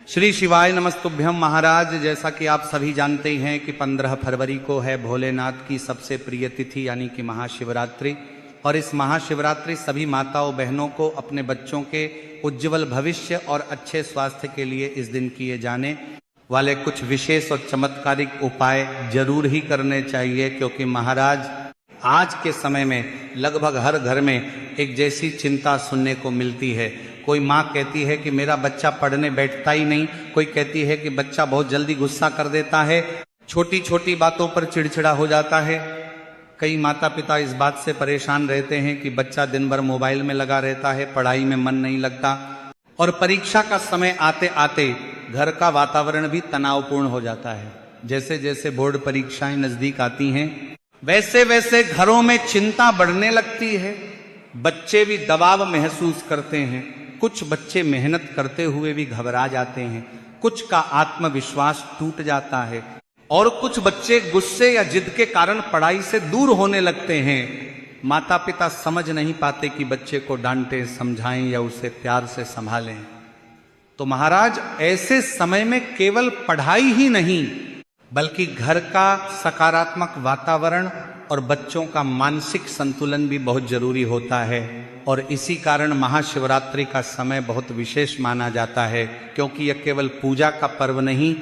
श्री शिवाय नमस्तुभ्यम महाराज। जैसा कि आप सभी जानते ही हैं कि 15 फरवरी को है भोलेनाथ की सबसे प्रिय तिथि यानी कि महाशिवरात्रि। और इस महाशिवरात्रि सभी माताओं बहनों को अपने बच्चों के उज्जवल भविष्य और अच्छे स्वास्थ्य के लिए इस दिन किए जाने वाले कुछ विशेष और चमत्कारिक उपाय जरूर ही करने चाहिए, क्योंकि महाराज आज के समय में लगभग हर घर में एक जैसी चिंता सुनने को मिलती है। कोई माँ कहती है कि मेरा बच्चा पढ़ने बैठता ही नहीं, कोई कहती है कि बच्चा बहुत जल्दी गुस्सा कर देता है, छोटी छोटी बातों पर चिड़चिड़ा हो जाता है। कई माता पिता इस बात से परेशान रहते हैं कि बच्चा दिन भर मोबाइल में लगा रहता है, पढ़ाई में मन नहीं लगता। और परीक्षा का समय आते आते घर का वातावरण भी तनावपूर्ण हो जाता है। जैसे जैसे बोर्ड परीक्षाएं नजदीक आती हैं वैसे वैसे घरों में चिंता बढ़ने लगती है। बच्चे भी दबाव महसूस करते हैं, कुछ बच्चे मेहनत करते हुए भी घबरा जाते हैं, कुछ का आत्मविश्वास टूट जाता है और कुछ बच्चे गुस्से या जिद के कारण पढ़ाई से दूर होने लगते हैं। माता पिता समझ नहीं पाते कि बच्चे को डांटें, समझाएं या उसे प्यार से संभालें। तो महाराज ऐसे समय में केवल पढ़ाई ही नहीं बल्कि घर का सकारात्मक वातावरण और बच्चों का मानसिक संतुलन भी बहुत जरूरी होता है। और इसी कारण महाशिवरात्रि का समय बहुत विशेष माना जाता है, क्योंकि यह केवल पूजा का पर्व नहीं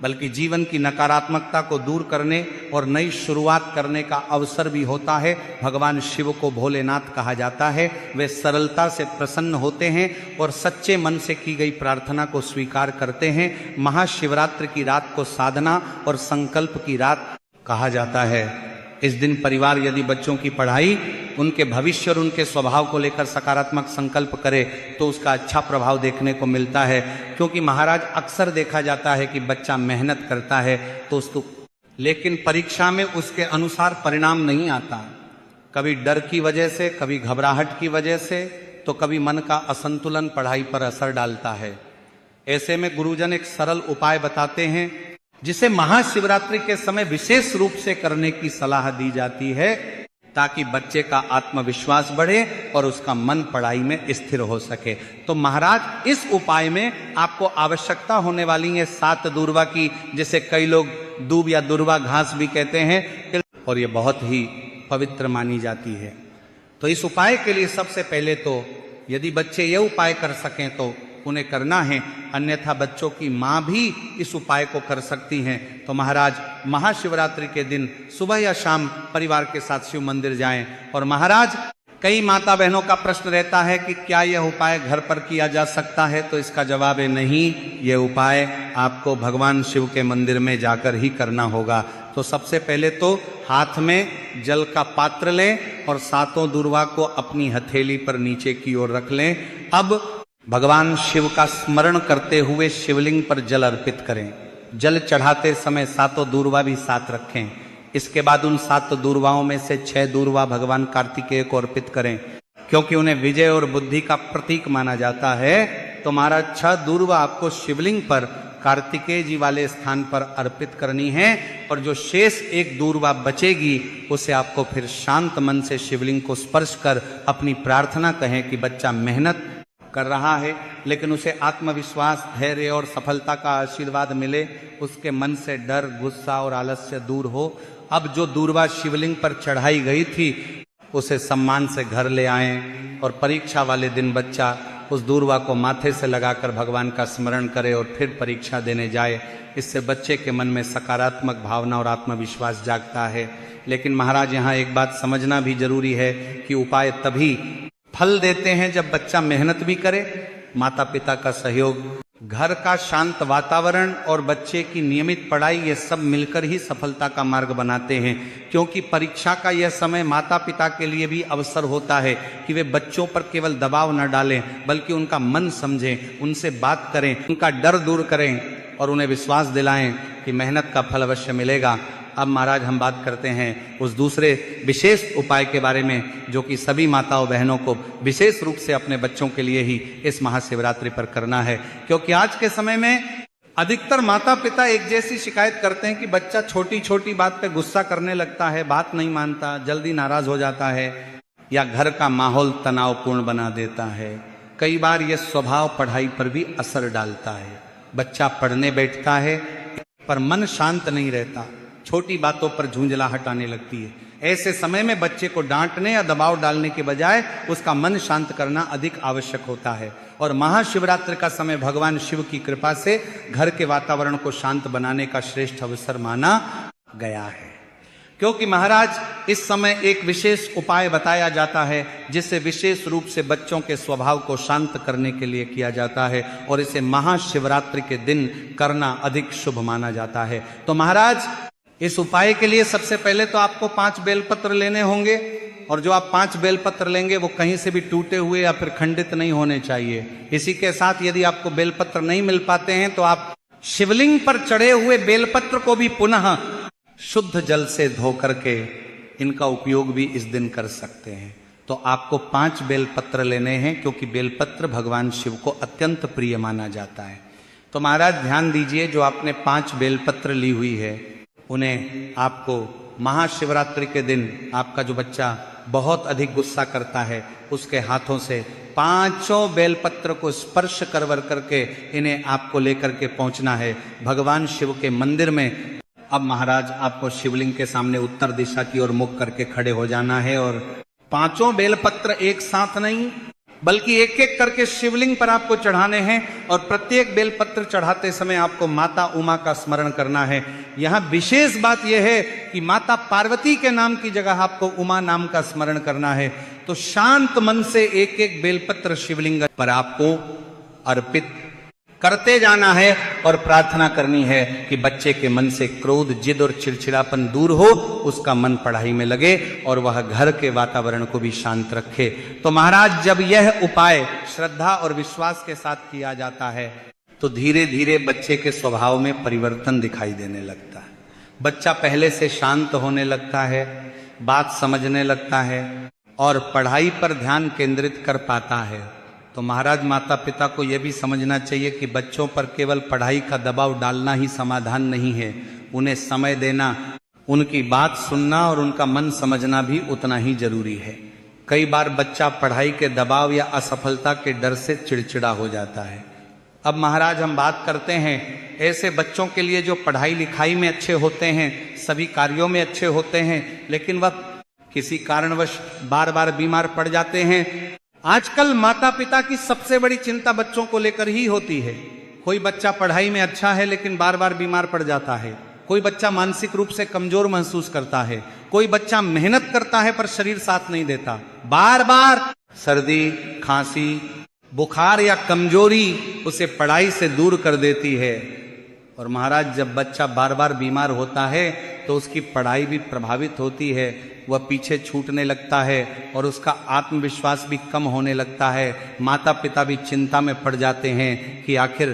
बल्कि जीवन की नकारात्मकता को दूर करने और नई शुरुआत करने का अवसर भी होता है। भगवान शिव को भोलेनाथ कहा जाता है। वे सरलता से प्रसन्न होते हैं और सच्चे मन से की गई प्रार्थना को स्वीकार करते हैं। महाशिवरात्रि की रात को साधना और संकल्प की रात कहा जाता है। इस दिन परिवार यदि बच्चों की पढ़ाई, उनके भविष्य और उनके स्वभाव को लेकर सकारात्मक संकल्प करे तो उसका अच्छा प्रभाव देखने को मिलता है। क्योंकि महाराज अक्सर देखा जाता है कि बच्चा मेहनत करता है तो उसको, लेकिन परीक्षा में उसके अनुसार परिणाम नहीं आता। कभी डर की वजह से, कभी घबराहट की वजह से, तो कभी मन का असंतुलन पढ़ाई पर असर डालता है। ऐसे में गुरुजन एक सरल उपाय बताते हैं जिसे महाशिवरात्रि के समय विशेष रूप से करने की सलाह दी जाती है, ताकि बच्चे का आत्मविश्वास बढ़े और उसका मन पढ़ाई में स्थिर हो सके। तो महाराज इस उपाय में आपको आवश्यकता होने वाली है 7 दूर्वा की, जिसे कई लोग दूब या दुर्वा घास भी कहते हैं, और ये बहुत ही पवित्र मानी जाती है। तो इस उपाय के लिए सबसे पहले तो यदि बच्चे ये उपाय कर सकें तो उन्हें करना है, अन्यथा बच्चों की माँ भी इस उपाय को कर सकती हैं। तो महाराज महाशिवरात्रि के दिन सुबह या शाम परिवार के साथ शिव मंदिर जाएं। और महाराज कई माता बहनों का प्रश्न रहता है कि क्या यह उपाय घर पर किया जा सकता है, तो इसका जवाब है नहीं, यह उपाय आपको भगवान शिव के मंदिर में जाकर ही करना होगा। तो सबसे पहले तो हाथ में जल का पात्र लें और 7 दूर्वा को अपनी हथेली पर नीचे की ओर रख लें। अब भगवान शिव का स्मरण करते हुए शिवलिंग पर जल अर्पित करें। जल चढ़ाते समय 7 दूर्वा भी साथ रखें। इसके बाद उन 7 दूर्वाओं में से 6 दूर्वा भगवान कार्तिकेय को अर्पित करें, क्योंकि उन्हें विजय और बुद्धि का प्रतीक माना जाता है। तो महाराज 6 दूर्वा आपको शिवलिंग पर कार्तिकेय जी वाले स्थान पर अर्पित करनी है, और जो शेष 1 दूर्वा बचेगी उसे आपको फिर शांत मन से शिवलिंग को स्पर्श कर अपनी प्रार्थना कहें कि बच्चा मेहनत कर रहा है लेकिन उसे आत्मविश्वास, धैर्य और सफलता का आशीर्वाद मिले, उसके मन से डर, गुस्सा और आलस्य दूर हो। अब जो दूर्वा शिवलिंग पर चढ़ाई गई थी उसे सम्मान से घर ले आएं और परीक्षा वाले दिन बच्चा उस दूर्वा को माथे से लगाकर भगवान का स्मरण करे और फिर परीक्षा देने जाए। इससे बच्चे के मन में सकारात्मक भावना और आत्मविश्वास जागता है। लेकिन महाराज यहाँ एक बात समझना भी जरूरी है कि उपाय तभी फल देते हैं जब बच्चा मेहनत भी करे, माता पिता का सहयोग, घर का शांत वातावरण और बच्चे की नियमित पढ़ाई, ये सब मिलकर ही सफलता का मार्ग बनाते हैं। क्योंकि परीक्षा का यह समय माता पिता के लिए भी अवसर होता है कि वे बच्चों पर केवल दबाव न डालें बल्कि उनका मन समझें, उनसे बात करें, उनका डर दूर करें और उन्हें विश्वास दिलाएं कि मेहनत का फल अवश्य मिलेगा। अब महाराज हम बात करते हैं उस दूसरे विशेष उपाय के बारे में, जो कि सभी माताओं बहनों को विशेष रूप से अपने बच्चों के लिए ही इस महाशिवरात्रि पर करना है। क्योंकि आज के समय में अधिकतर माता पिता एक जैसी शिकायत करते हैं कि बच्चा छोटी छोटी बात पे गुस्सा करने लगता है, बात नहीं मानता, जल्दी नाराज हो जाता है या घर का माहौल तनावपूर्ण बना देता है। कई बार यह स्वभाव पढ़ाई पर भी असर डालता है। बच्चा पढ़ने बैठता है पर मन शांत नहीं रहता, छोटी बातों पर झुंझलाहट आने लगती है। ऐसे समय में बच्चे को डांटने या दबाव डालने के बजाय उसका मन शांत करना अधिक आवश्यक होता है। और महाशिवरात्रि का समय भगवान शिव की कृपा से घर के वातावरण को शांत बनाने का श्रेष्ठ अवसर माना गया है, क्योंकि महाराज इस समय एक विशेष उपाय बताया जाता है जिसे विशेष रूप से बच्चों के स्वभाव को शांत करने के लिए किया जाता है, और इसे महाशिवरात्रि के दिन करना अधिक शुभ माना जाता है। तो महाराज इस उपाय के लिए सबसे पहले तो आपको 5 बेलपत्र लेने होंगे, और जो आप 5 बेलपत्र लेंगे वो कहीं से भी टूटे हुए या फिर खंडित नहीं होने चाहिए। इसी के साथ यदि आपको बेलपत्र नहीं मिल पाते हैं तो आप शिवलिंग पर चढ़े हुए बेलपत्र को भी पुनः शुद्ध जल से धो करके इनका उपयोग भी इस दिन कर सकते हैं। तो आपको 5 बेलपत्र लेने हैं, क्योंकि बेलपत्र भगवान शिव को अत्यंत प्रिय माना जाता है। तो महाराज ध्यान दीजिए, जो आपने 5 बेलपत्र ली हुई है उन्हें आपको महाशिवरात्रि के दिन आपका जो बच्चा बहुत अधिक गुस्सा करता है उसके हाथों से 5 बेलपत्र को स्पर्श करवर करके इन्हें आपको लेकर के पहुंचना है भगवान शिव के मंदिर में। अब महाराज आपको शिवलिंग के सामने उत्तर दिशा की ओर मुख करके खड़े हो जाना है, और 5 बेलपत्र एक साथ नहीं बल्कि एक एक करके शिवलिंग पर आपको चढ़ाने हैं, और प्रत्येक बेलपत्र चढ़ाते समय आपको माता उमा का स्मरण करना है। यहाँ विशेष बात यह है कि माता पार्वती के नाम की जगह आपको उमा नाम का स्मरण करना है। तो शांत मन से एक एक बेलपत्र शिवलिंग पर आपको अर्पित करते जाना है और प्रार्थना करनी है कि बच्चे के मन से क्रोध, जिद और चिड़चिड़ापन दूर हो, उसका मन पढ़ाई में लगे और वह घर के वातावरण को भी शांत रखे। तो महाराज जब यह उपाय श्रद्धा और विश्वास के साथ किया जाता है तो धीरे धीरे बच्चे के स्वभाव में परिवर्तन दिखाई देने लगता है। बच्चा पहले से शांत होने लगता है, बात समझने लगता है और पढ़ाई पर ध्यान केंद्रित कर पाता है। तो महाराज माता पिता को यह भी समझना चाहिए कि बच्चों पर केवल पढ़ाई का दबाव डालना ही समाधान नहीं है, उन्हें समय देना, उनकी बात सुनना और उनका मन समझना भी उतना ही जरूरी है। कई बार बच्चा पढ़ाई के दबाव या असफलता के डर से चिड़चिड़ा हो जाता है। अब महाराज हम बात करते हैं ऐसे बच्चों के लिए जो पढ़ाई लिखाई में अच्छे होते हैं, सभी कार्यों में अच्छे होते हैं, लेकिन वह किसी कारणवश बार बार बीमार पड़ जाते हैं। आजकल माता पिता की सबसे बड़ी चिंता बच्चों को लेकर ही होती है। कोई बच्चा पढ़ाई में अच्छा है लेकिन बार बार बीमार पड़ जाता है, कोई बच्चा मानसिक रूप से कमजोर महसूस करता है, कोई बच्चा मेहनत करता है पर शरीर साथ नहीं देता, बार बार सर्दी, खांसी, बुखार या कमजोरी उसे पढ़ाई से दूर कर देती है। और महाराज जब बच्चा बार बार बीमार होता है तो उसकी पढ़ाई भी प्रभावित होती है, वह पीछे छूटने लगता है और उसका आत्मविश्वास भी कम होने लगता है। माता पिता भी चिंता में पड़ जाते हैं कि आखिर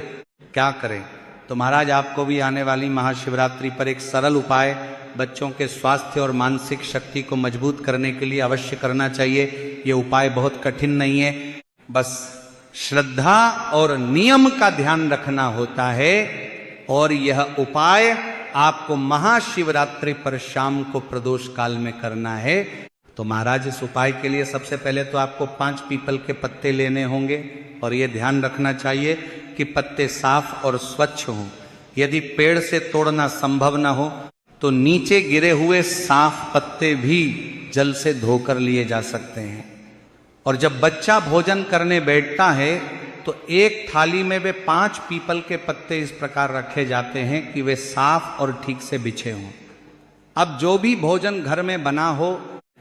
क्या करें। तो महाराज आपको भी आने वाली महाशिवरात्रि पर एक सरल उपाय बच्चों के स्वास्थ्य और मानसिक शक्ति को मजबूत करने के लिए अवश्य करना चाहिए। ये उपाय बहुत कठिन नहीं है, बस श्रद्धा और नियम का ध्यान रखना होता है, और यह उपाय आपको महाशिवरात्रि पर शाम को प्रदोष काल में करना है। तो महाराज इस उपाय के लिए सबसे पहले तो आपको 5 पीपल के पत्ते लेने होंगे, और ये ध्यान रखना चाहिए कि पत्ते साफ और स्वच्छ हों। यदि पेड़ से तोड़ना संभव न हो तो नीचे गिरे हुए साफ पत्ते भी जल से धोकर लिए जा सकते हैं। और जब बच्चा भोजन करने बैठता है तो एक थाली में वे 5 पीपल के पत्ते इस प्रकार रखे जाते हैं कि वे साफ और ठीक से बिछे हों। अब जो भी भोजन घर में बना हो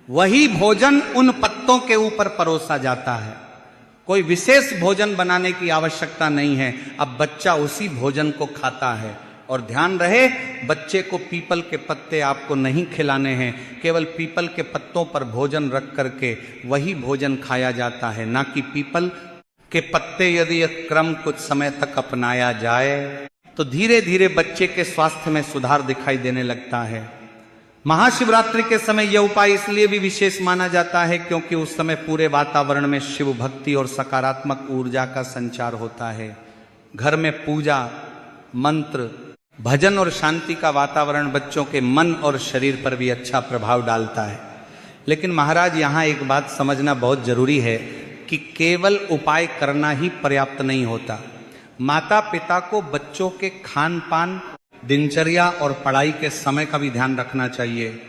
वही भोजन उन पत्तों के ऊपर परोसा जाता है। कोई विशेष भोजन बनाने की आवश्यकता नहीं है। अब बच्चा उसी भोजन को खाता है, और ध्यान रहे बच्चे को पीपल के पत्ते आपको नहीं खिलाने हैं, केवल पीपल के पत्तों पर भोजन रख करके वही भोजन खाया जाता है, ना कि पीपल के पत्ते। यदि यह क्रम कुछ समय तक अपनाया जाए तो धीरे धीरे बच्चे के स्वास्थ्य में सुधार दिखाई देने लगता है। महाशिवरात्रि के समय यह उपाय इसलिए भी विशेष माना जाता है क्योंकि उस समय पूरे वातावरण में शिव भक्ति और सकारात्मक ऊर्जा का संचार होता है। घर में पूजा, मंत्र, भजन और शांति का वातावरण बच्चों के मन और शरीर पर भी अच्छा प्रभाव डालता है। लेकिन महाराज यहाँ एक बात समझना बहुत जरूरी है कि केवल उपाय करना ही पर्याप्त नहीं होता। माता पिता को बच्चों के खान पान, दिनचर्या और पढ़ाई के समय का भी ध्यान रखना चाहिए।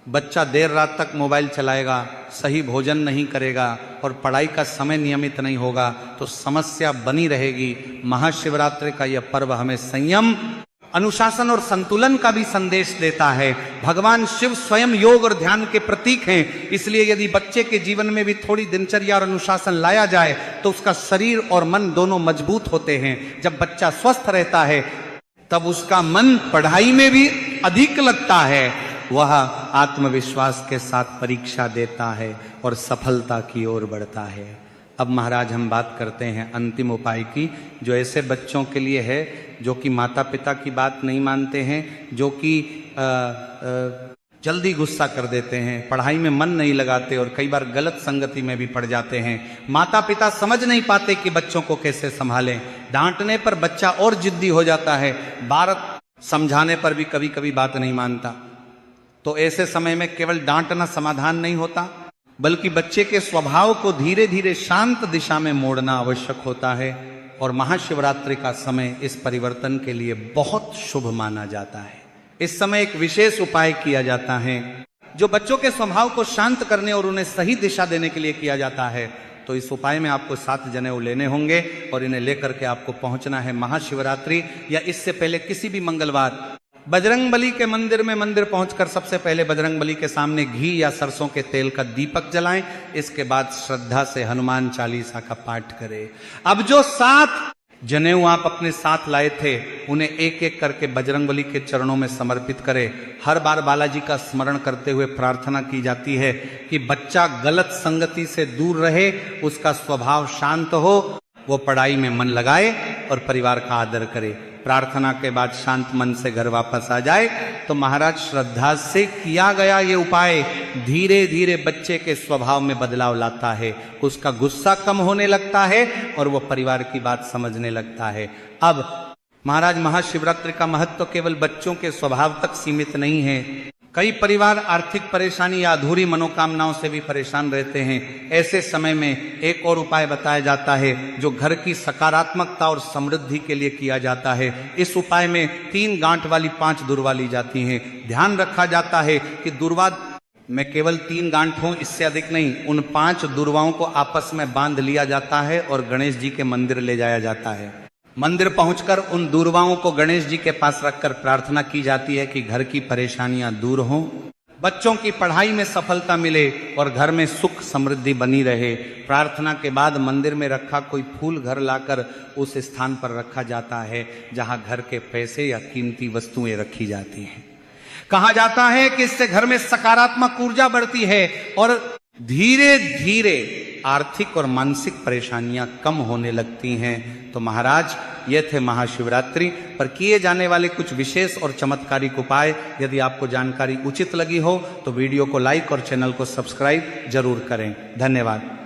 बच्चा देर रात तक मोबाइल चलाएगा, सही भोजन नहीं करेगा और पढ़ाई का समय नियमित नहीं होगा तो समस्या बनी रहेगी। महाशिवरात्रि का यह पर्व हमें संयम, अनुशासन और संतुलन का भी संदेश देता है। भगवान शिव स्वयं योग और ध्यान के प्रतीक हैं, इसलिए यदि बच्चे के जीवन में भी थोड़ी दिनचर्या और अनुशासन लाया जाए तो उसका शरीर और मन दोनों मजबूत होते हैं। जब बच्चा स्वस्थ रहता है तब उसका मन पढ़ाई में भी अधिक लगता है, वह आत्मविश्वास के साथ परीक्षा देता है और सफलता की ओर बढ़ता है। अब महाराज हम बात करते हैं अंतिम उपाय की, जो ऐसे बच्चों के लिए है जो कि माता पिता की बात नहीं मानते हैं, जो कि जल्दी गुस्सा कर देते हैं, पढ़ाई में मन नहीं लगाते और कई बार गलत संगति में भी पड़ जाते हैं। माता पिता समझ नहीं पाते कि बच्चों को कैसे संभालें। डांटने पर बच्चा और जिद्दी हो जाता है, बार समझाने पर भी कभी कभी बात नहीं मानता। तो ऐसे समय में केवल डांटना समाधान नहीं होता, बल्कि बच्चे के स्वभाव को धीरे धीरे शांत दिशा में मोड़ना आवश्यक होता है। और महाशिवरात्रि का समय इस परिवर्तन के लिए बहुत शुभ माना जाता है। इस समय एक विशेष उपाय किया जाता है जो बच्चों के स्वभाव को शांत करने और उन्हें सही दिशा देने के लिए किया जाता है। तो इस उपाय में आपको 7 जनेऊ लेने होंगे और इन्हें लेकर के आपको पहुंचना है महाशिवरात्रि या इससे पहले किसी भी मंगलवार बजरंगबली के मंदिर पहुंचकर सबसे पहले बजरंगबली के सामने घी या सरसों के तेल का दीपक जलाएं। इसके बाद श्रद्धा से हनुमान चालीसा का पाठ करें। अब जो 7 जनेऊ आप अपने साथ लाए थे उन्हें एक एक करके बजरंगबली के चरणों में समर्पित करें। हर बार बालाजी का स्मरण करते हुए प्रार्थना की जाती है कि बच्चा गलत संगति से दूर रहे, उसका स्वभाव शांत हो, वो पढ़ाई में मन लगाए और परिवार का आदर करे। प्रार्थना के बाद शांत मन से घर वापस आ जाए तो महाराज श्रद्धा से किया गया ये उपाय धीरे धीरे बच्चे के स्वभाव में बदलाव लाता है। उसका गुस्सा कम होने लगता है और वो परिवार की बात समझने लगता है। अब महाराज महाशिवरात्रि का महत्व केवल बच्चों के स्वभाव तक सीमित नहीं है। कई परिवार आर्थिक परेशानी या अधूरी मनोकामनाओं से भी परेशान रहते हैं। ऐसे समय में एक और उपाय बताया जाता है जो घर की सकारात्मकता और समृद्धि के लिए किया जाता है। इस उपाय में 3 गांठ वाली 5 दुर्वा ली जाती हैं। ध्यान रखा जाता है कि दुर्वा में केवल 3 गांठ हों, इससे अधिक नहीं। उन 5 दुर्वाओं को आपस में बांध लिया जाता है और गणेश जी के मंदिर ले जाया जाता है। मंदिर पहुंचकर उन दूरवाओं को गणेश जी के पास रखकर प्रार्थना की जाती है कि घर की परेशानियां दूर हों, बच्चों की पढ़ाई में सफलता मिले और घर में सुख समृद्धि बनी रहे। प्रार्थना के बाद मंदिर में रखा कोई फूल घर लाकर उस स्थान पर रखा जाता है जहां घर के पैसे या कीमती वस्तुएं रखी जाती हैं। कहा जाता है कि इससे घर में सकारात्मक ऊर्जा बढ़ती है और धीरे धीरे आर्थिक और मानसिक परेशानियां कम होने लगती हैं। तो महाराज ये थे महाशिवरात्रि पर किए जाने वाले कुछ विशेष और चमत्कारिक उपाय। यदि आपको जानकारी उचित लगी हो तो वीडियो को लाइक और चैनल को सब्सक्राइब जरूर करें। धन्यवाद।